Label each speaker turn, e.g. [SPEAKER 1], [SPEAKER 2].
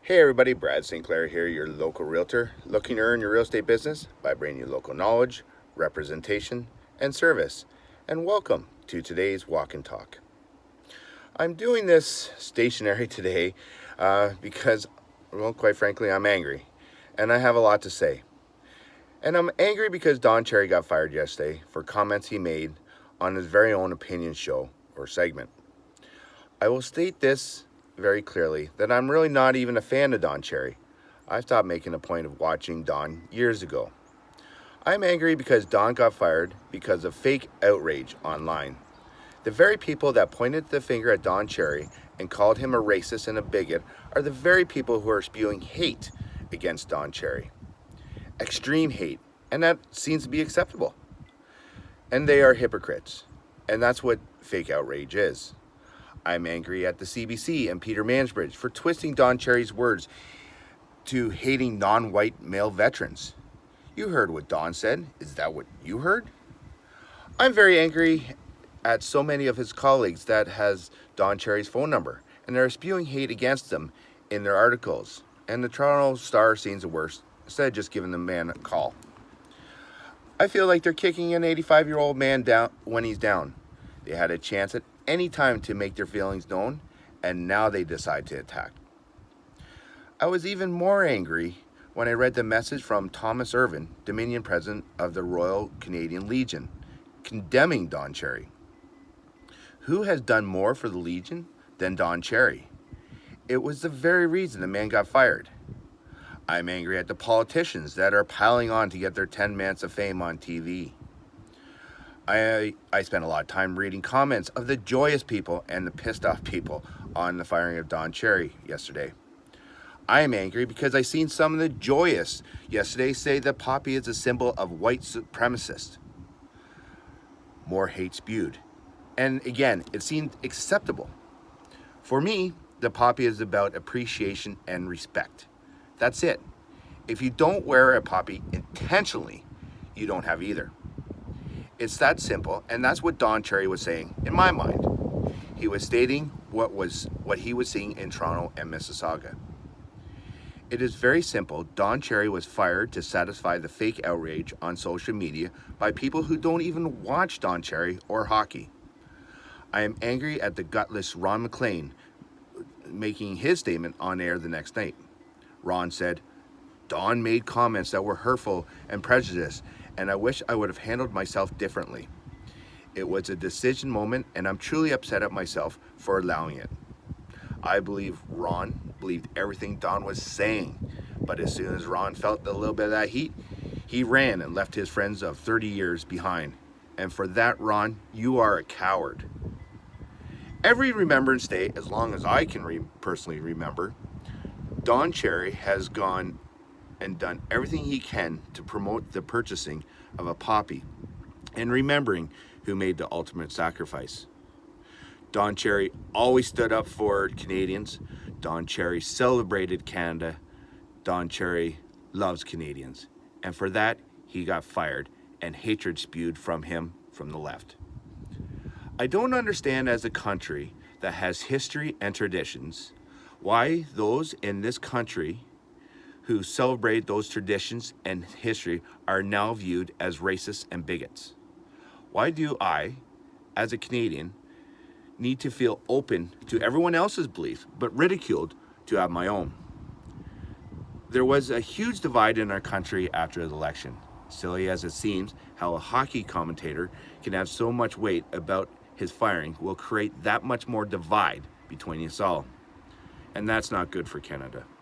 [SPEAKER 1] Hey everybody, Brad Sinclair here, your local realtor, looking to earn your real estate business by bringing you local knowledge, representation, and service. And welcome to today's Walk and Talk. I'm doing this stationary today because, well, quite frankly, I'm angry. And I have a lot to say. And I'm angry because Don Cherry got fired yesterday for comments he made on his very own opinion show or segment. I will state this very clearly, that I'm really not even a fan of Don Cherry. I stopped making a point of watching Don years ago. I'm angry because Don got fired because of fake outrage online. The very people that pointed the finger at Don Cherry and called him a racist and a bigot are the very people who are spewing hate against Don Cherry. Extreme hate, and that seems to be acceptable. And they are hypocrites, and that's what fake outrage is. I'm angry at the CBC and Peter Mansbridge for twisting Don Cherry's words to hating non-white male veterans. You heard what Don said. Is that what you heard? I'm very angry at so many of his colleagues that has Don Cherry's phone number, and they're spewing hate against them in their articles. And the Toronto Star seems the worst, instead of just giving the man a call. I feel like they're kicking an 85-year-old man down when he's down. They had a chance at any time to make their feelings known, and now they decide to attack. I was even more angry when I read the message from Thomas Irvin, Dominion President of the Royal Canadian Legion, condemning Don Cherry. Who has done more for the Legion than Don Cherry? It was the very reason the man got fired. I'm angry at the politicians that are piling on to get their 10 minutes of fame on TV. I spent a lot of time reading comments of the joyous people and the pissed off people on the firing of Don Cherry yesterday. I am angry because I seen some of the joyous yesterday say that Poppy is a symbol of white supremacists. More hate spewed. And again, it seemed acceptable. For me, the Poppy is about appreciation and respect. That's it. If you don't wear a Poppy intentionally, you don't have either. It's that simple, and that's what Don Cherry was saying in my mind. He was stating what he was seeing in Toronto and Mississauga. It is very simple. Don Cherry was fired to satisfy the fake outrage on social media by people who don't even watch Don Cherry or hockey. I am angry at the gutless Ron MacLean making his statement on air the next night. Ron said, "Don made comments that were hurtful and prejudiced, and I wish I would have handled myself differently. It was a decision moment, and I'm truly upset at myself for allowing it." I believe Ron believed everything Don was saying, but as soon as Ron felt a little bit of that heat, he ran and left his friends of 30 years behind. And for that, Ron, you are a coward. Every Remembrance Day, as long as I can personally remember, Don Cherry has gone and done everything he can to promote the purchasing of a Poppy and remembering who made the ultimate sacrifice. Don Cherry always stood up for Canadians. Don Cherry celebrated Canada. Don Cherry loves Canadians. And for that, he got fired and hatred spewed from him from the left. I don't understand, as a country that has history and traditions, why those in this country who celebrate those traditions and history are now viewed as racists and bigots. Why do I, as a Canadian, need to feel open to everyone else's beliefs, but ridiculed to have my own? There was a huge divide in our country after the election. Silly as it seems, how a hockey commentator can have so much weight about his firing will create that much more divide between us all. And that's not good for Canada.